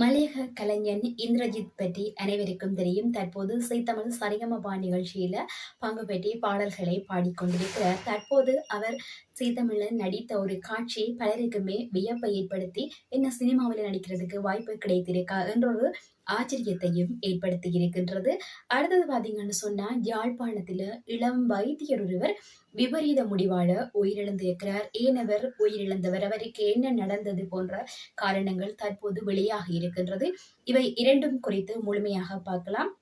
மலையக கலைஞன் இந்திரஜித் பற்றி அனைவருக்கும் தெரியும். தற்போது "ஜீ தமிழ் சரிகமப" நிகழ்ச்சியில பங்கு பெற்றி பாடல்களை பாடிக்கொண்டிருக்கிறார். தற்போது அவர் "ஜீ தமிழ்ல" நடித்த ஒரு காட்சி பலருக்குமே வியப்பை ஏற்படுத்தி, என்ன சினிமாவில் நடிக்கிறதுக்கு வாய்ப்பு கிடைத்திருக்கா என்ற ஒரு ஆச்சரியத்தையும் ஏற்படுத்தி இருக்கின்றது. அடுத்தது பார்த்தீங்கன்னு சொன்னா, யாழ்ப்பாணத்தில இளம் வைத்தியர் ஒருவர் விபரீத முடிவால உயிரிழந்திருக்கிறார். ஏன் அவர் உயிரிழந்தவர், அவருக்கு என்ன நடந்தது போன்ற காரணங்கள் தற்போது வெளியாகி இருக்கின்றது. இவை இரண்டும் குறித்து முழுமையாக பார்க்கலாம்.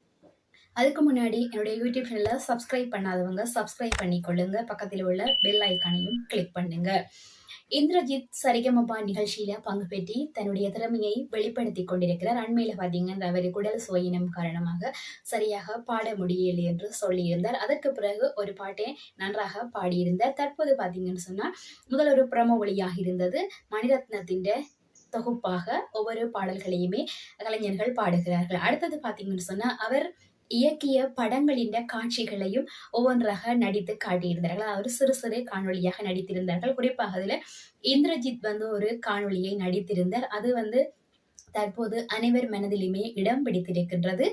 அதுக்கு முன்னாடி என்னுடைய யூடியூப் சேனலை சப்ஸ்கிரைப் பண்ணாதவங்க சப்ஸ்கிரைப் பண்ணிக்கொள்ளுங்க. பக்கத்தில் உள்ள பெல் ஐக்கானையும் கிளிக் பண்ணுங்க. இந்திரஜித் சரிகமபா நிகழ்ச்சியில பங்கு பெற்றி தன்னுடைய திறமையை வெளிப்படுத்திக் கொண்டிருக்கிறார். அண்மையில பாத்தீங்கன்னா அவர் உடல் சுயினம் காரணமாக சரியாக பாட முடியவில்லை என்று சொல்லியிருந்தார். அதற்கு பிறகு ஒரு பாட்டை நன்றாக பாடியிருந்தார். தற்போது பாத்தீங்கன்னு சொன்னா முதல் ஒரு ப்ரமோ வெளியாக இருந்தது. மணிரத்னத்தின் தொகுப்பாக ஒவ்வொரு பாடல்களையுமே கலைஞர்கள் பாடுகிறார்கள். அடுத்தது பாத்தீங்கன்னு சொன்னா அவர் இயக்கிய படங்களின் காட்சிகளையும் ஒவ்வொன்றாக நடித்து காட்டியிருந்தார்கள். அவர் சிறு சிறு காணொலியாக நடித்திருந்தார்கள். குறிப்பாக அதுல இந்திரஜித் ஒரு காணொலியை நடித்திருந்தார். அது தற்போது அனைவர் மனதிலுமே இடம் பிடித்திருக்கின்றது.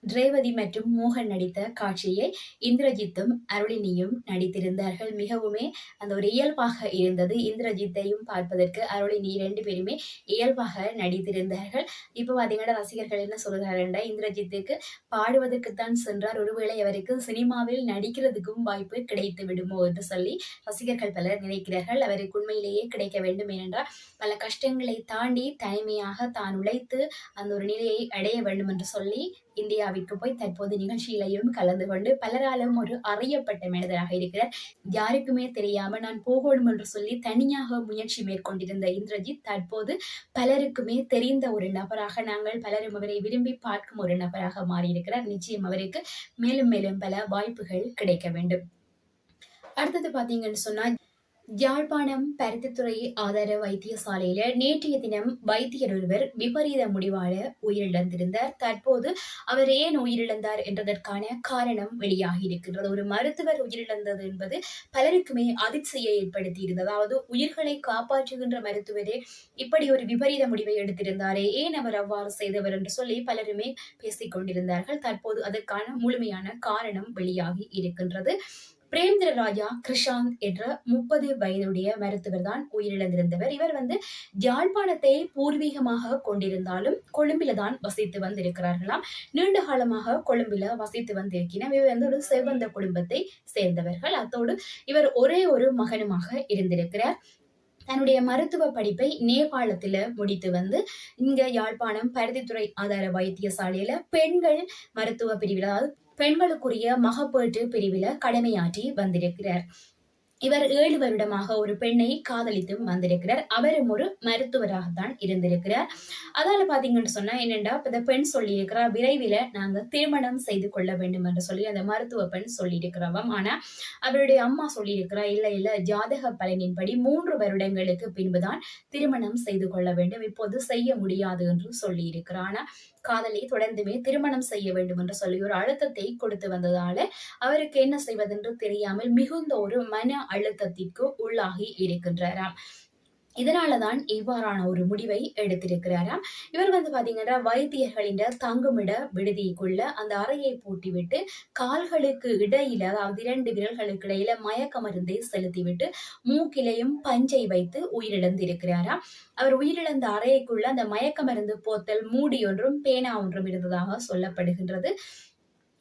ரேவதி மற்றும் மோகன் நடித்த காட்சியை இந்திரஜித்தும் அருளினியும் நடித்திருந்தார்கள். மிகவுமே அந்த ஒரு இயல்பாக இருந்தது. இந்திரஜித்தையும் பார்ப்பதற்கு அருளினி 2 பேருமே இயல்பாக நடித்திருந்தார்கள். இப்போ பார்த்தீங்கன்னா ரசிகர்கள் என்ன சொல்கிறாருன்னா, இந்திரஜித்துக்கு பாடுவதற்குத்தான் சென்றார், ஒருவேளை அவருக்கு சினிமாவில் நடிக்கிறதுக்கும் வாய்ப்பு கிடைத்து விடுமோ என்று சொல்லி ரசிகர்கள் பலர் நினைக்கிறார்கள். அவருக்கு உண்மையிலேயே கிடைக்க வேண்டும். ஏனென்றால் பல கஷ்டங்களை தாண்டி தனிமையாக தான் உழைத்து அந்த ஒரு நிலையை அடைய வேண்டும் என்று சொல்லி இந்தியாவிற்கு போய் தற்போது நிகழ்ச்சியிலையும் கலந்து கொண்டு பலராலும் ஒரு அறியப்பட்ட மனிதராக இருக்கிறார். யாருக்குமே தெரியாம நான் போகணும் என்று சொல்லி தனியாக முயற்சி மேற்கொண்டிருந்த இந்திரஜித் தற்போது பலருக்குமே தெரிந்த ஒரு நபராக, நாங்கள் பலரும் அவரை விரும்பி பார்க்கும் ஒரு நபராக மாறியிருக்கிறார். நிச்சயம் அவருக்கு மேலும் மேலும் பல வாய்ப்புகள் கிடைக்க வேண்டும். அடுத்தது பாத்தீங்கன்னு சொன்னா, யாழ்ப்பாணம் பருத்தித்துறை ஆதார வைத்தியசாலையில நேற்றைய தினம் வைத்தியர் ஒருவர் விபரீத முடிவால உயிரிழந்திருந்தார். தற்போது அவர் ஏன் உயிரிழந்தார் என்றதற்கான காரணம் வெளியாகி இருக்கின்றது. ஒரு மருத்துவர் உயிரிழந்தது என்பது பலருக்குமே அதிர்ச்சியை ஏற்படுத்தி இருந்தது. அதாவது உயிர்களை காப்பாற்றுகின்ற மருத்துவரே இப்படி ஒரு விபரீத முடிவை எடுத்திருந்தாரே, ஏன் அவர் அவ்வாறு செய்தவர் என்று சொல்லி பலருமே பேசிக் கொண்டிருந்தார்கள். தற்போது அதற்கான முழுமையான காரணம் வெளியாகி இருக்கின்றது. பிரேமேந்திர ராஜா கிருஷாந்த் என்ற 30 வயதுடைய மருத்துவர் தான் உயிரிழந்திருந்தவர். இவர் யாழ்ப்பாணத்தை பூர்வீகமாக கொண்டிருந்தாலும் கொழும்பில தான் வசித்து வந்திருக்கிறார்களாம். நீண்ட காலமாக கொழும்பில வசித்து வந்திருக்கிறார். இவர் ஒரு செல்வந்த குடும்பத்தை சேர்ந்தவர்கள். அத்தோடு இவர் ஒரே ஒரு மகனுமாக இருந்திருக்கிறார். தன்னுடைய மருத்துவ படிப்பை நேபாளத்துல முடித்து இங்க யாழ்ப்பாணம் பருத்தித்துறை ஆதார வைத்தியசாலையில பெண்கள் மருத்துவ பிரிவில், அதாவது பெண்களுக்குரிய மகப்பேற்று பிரிவில கடமையாற்றி வந்திருக்கிறார். இவர் 7 வருடமாக ஒரு பெண்ணை காதலித்தும் வந்திருக்கிறார். அவரும் ஒரு மருத்துவராகத்தான் இருந்திருக்கிறார். அதால பாத்தீங்கன்னு சொன்னா என்னண்டா, இந்த பெண் சொல்லியிருக்கிறார், விரைவில நாங்க திருமணம் செய்து கொள்ள வேண்டும் என்று சொல்லி அந்த மருத்துவ பெண் சொல்லியிருக்கிறவம். ஆனா அவருடைய அம்மா சொல்லியிருக்கிறார், இல்ல இல்ல, ஜாதக பலனின்படி 3 வருடங்களுக்கு பின்புதான் திருமணம் செய்து கொள்ள வேண்டும், இப்போது செய்ய முடியாது என்று சொல்லியிருக்கிறார். ஆனா காதலை தொடர்ந்துமே திருமணம் செய்ய வேண்டும் என்று சொல்லி ஒரு அழுத்தத்தை கொடுத்து வந்ததால அவருக்கு என்ன செய்வதென்று தெரியாமல் மிகுந்த ஒரு மன அழுத்தத்திற்கு உள்ளாகி இருக்கின்றாராம். இதனாலதான் இவ்வாறான ஒரு முடிவை எடுத்திருக்கிறாராம். இவர் பாத்தீங்கன்னா வைத்தியர்களின் தங்குமிட விடுதிக்குள்ள அந்த அறையை பூட்டிவிட்டு கால்களுக்கு இடையில, அதாவது 2 விரல்களுக்கு இடையில மயக்க மருந்தை செலுத்திவிட்டு மூக்கிலையும் பஞ்சை வைத்து உயிரிழந்திருக்கிறாராம். அவர் உயிரிழந்த அறைக்குள்ள அந்த மயக்க மருந்து போத்தல் மூடி ஒன்றும் பேனா ஒன்றும் இருந்ததாக சொல்லப்படுகின்றது.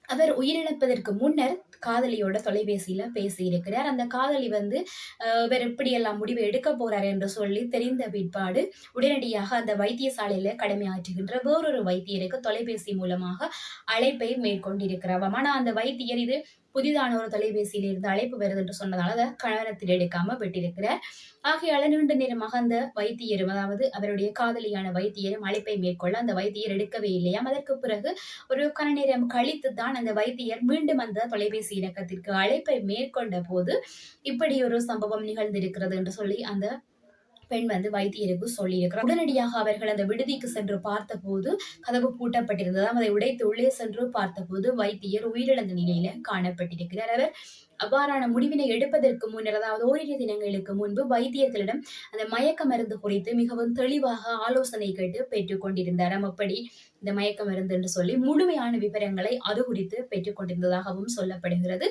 அவர் உயிரிழப்பதற்கு முன்னர் காதலியோட தொலைபேசியில பேசியிருக்கிறார். அந்த காதலி இவர் எப்படியெல்லாம் முடிவு எடுக்க போறார் என்று சொல்லி தெரிந்த பிற்பாடு உடனடியாக அந்த வைத்தியசாலையில கடமையாற்றுகின்ற வேறொரு வைத்தியருக்கு தொலைபேசி மூலமாக அழைப்பை மேற்கொண்டிருக்கிறார். ஆனா அந்த வைத்தியர் இது புதிதான ஒரு தொலைபேசியில் இருந்து அழைப்பு வருது என்று சொன்னதால அதை கவனத்தில் எடுக்காம விட்டிருக்கிறார். ஆகையால நீண்ட நேரமாக அந்த வைத்தியரும், அதாவது அவருடைய காதலியான வைத்தியரும் அழைப்பை மேற்கொள்ள அந்த வைத்தியர் எடுக்கவே இல்லையாம். அதற்கு பிறகு ஒரு கன நேரம் கழித்து தான் அந்த வைத்தியர் மீண்டும் அந்த தொலைபேசி இலக்கத்திற்கு அழைப்பை மேற்கொண்ட போது இப்படி ஒரு சம்பவம் நிகழ்ந்திருக்கிறது என்று சொல்லி அந்த பெண் வைத்தியருக்கு சொல்லியிருக்கிறார். உடனடியாக அவர்கள் அந்த விடுதிக்கு சென்று பார்த்தபோது கதவு பூட்டப்பட்டிருந்ததாம். அதை உடைத்து உள்ளே சென்று பார்த்தபோது வைத்தியர் உயிரிழந்த நிலையில காணப்பட்டிருக்கிறார். அவர் அவ்வாறான முடிவினை எடுப்பதற்கு முன்னர், அதாவது ஓரிரு தினங்களுக்கு முன்பு வைத்தியர்களிடம் அந்த மயக்க மருந்து குறித்து மிகவும் தெளிவாக ஆலோசனை கேட்டு பெற்றுக் கொண்டிருந்தாராம். அப்படி இந்த மயக்க மருந்து என்று சொல்லி முழுமையான விவரங்களை அது குறித்து பெற்றுக் கொண்டிருந்ததாகவும் சொல்லப்படுகிறது.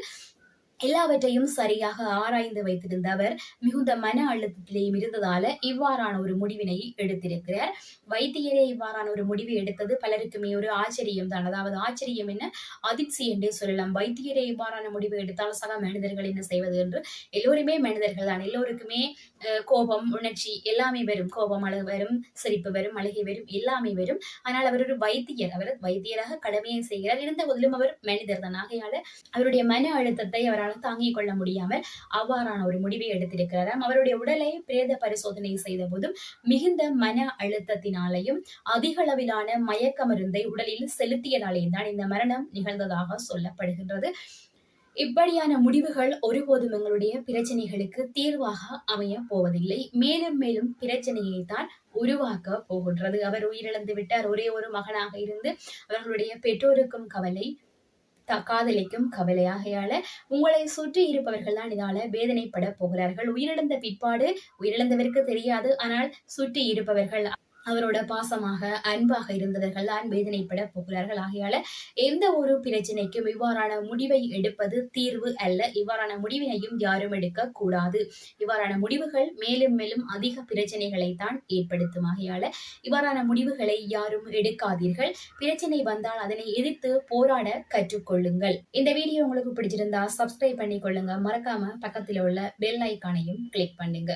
எல்லாவற்றையும் சரியாக ஆராய்ந்து வைத்திருந்த அவர் மிகுந்த மன அழுத்தத்திலேயும் இருந்ததால இவ்வாறான ஒரு முடிவினை எடுத்திருக்கிறார். வைத்தியரே இவ்வாறான ஒரு முடிவை எடுத்தது பலருக்குமே ஒரு ஆச்சரியம் தான். அதாவது ஆச்சரியம் என்ன, அதிர்ச்சி என்றே சொல்லலாம். வைத்தியரே இவ்வாறான முடிவு எடுத்தால் சக மனிதர்கள் என்ன செய்வது என்று. எல்லோருமே மனிதர்கள் தான். எல்லோருக்குமே கோபம், உணர்ச்சி எல்லாமே வரும். கோபம் வரும், சிரிப்பு வரும், அழுகை வரும், எல்லாமே வரும். ஆனால் அவர் ஒரு வைத்தியர். அவர் வைத்தியராக கடமையை செய்கிறார். இருந்த போதிலும் அவர் மனிதர் தான். ஆகையால அவருடைய மன அழுத்தத்தை அவரால் தாங்கிக் கொள்ள முடியாமல் அவ்வாறான ஒரு முடிவை எடுத்திருக்கிறாராம். அவருடைய உடலை பிரேத பரிசோதனை செய்த போதும் மிகுந்த மன அழுத்தத்தினாலேயும் அதிக அளவிலான மயக்க மருந்தை உடலில் செலுத்தியதாலேயும் தான் இந்த மரணம் நிகழ்ந்ததாக சொல்லப்படுகின்றது. இப்படியான முடிவுகள் ஒருபோதும் எங்களுடைய பிரச்சனைகளுக்கு தீர்வாக அமைய போவதில்லை. மேலும் மேலும் பிரச்சனையை தான் உருவாக்க போகின்றது. அவர் உயிரிழந்து விட்டார். ஒரே ஒரு மகனாக இருந்து அவர்களுடைய பெற்றோருக்கும் கவலை, காதலிக்கும் கவலை. ஆகையால உங்களை சுற்றி இருப்பவர்கள் தான் இதால வேதனைப்பட போகிறார்கள். உயிரிழந்த பிற்பாடு உயிரிழந்தவருக்கு தெரியாது. ஆனால் சுற்றி இருப்பவர்கள், அவரோட பாசமாக அன்பாக இருந்தவர்கள் தான் வேதனைப்பட போகிறார்கள். ஆகையால எந்த ஒரு பிரச்சனைக்கும் இவ்வாறான முடிவை எடுப்பது தீர்வு அல்ல. இவ்வாறான முடிவினையும் யாரும் எடுக்க கூடாது. இவ்வாறான முடிவுகள் மேலும் மேலும் அதிக பிரச்சனைகளை தான் ஏற்படுத்தும். ஆகையால இவ்வாறான முடிவுகளை யாரும் எடுக்காதீர்கள். பிரச்சனை வந்தால் அதனை எதிர்த்து போராட கற்றுக்கொள்ளுங்கள். இந்த வீடியோ உங்களுக்கு பிடிச்சிருந்தா சப்ஸ்கிரைப் பண்ணிக்கொள்ளுங்க. மறக்காம பக்கத்தில் உள்ள பெல் ஐக்கானையும் கிளிக் பண்ணுங்க.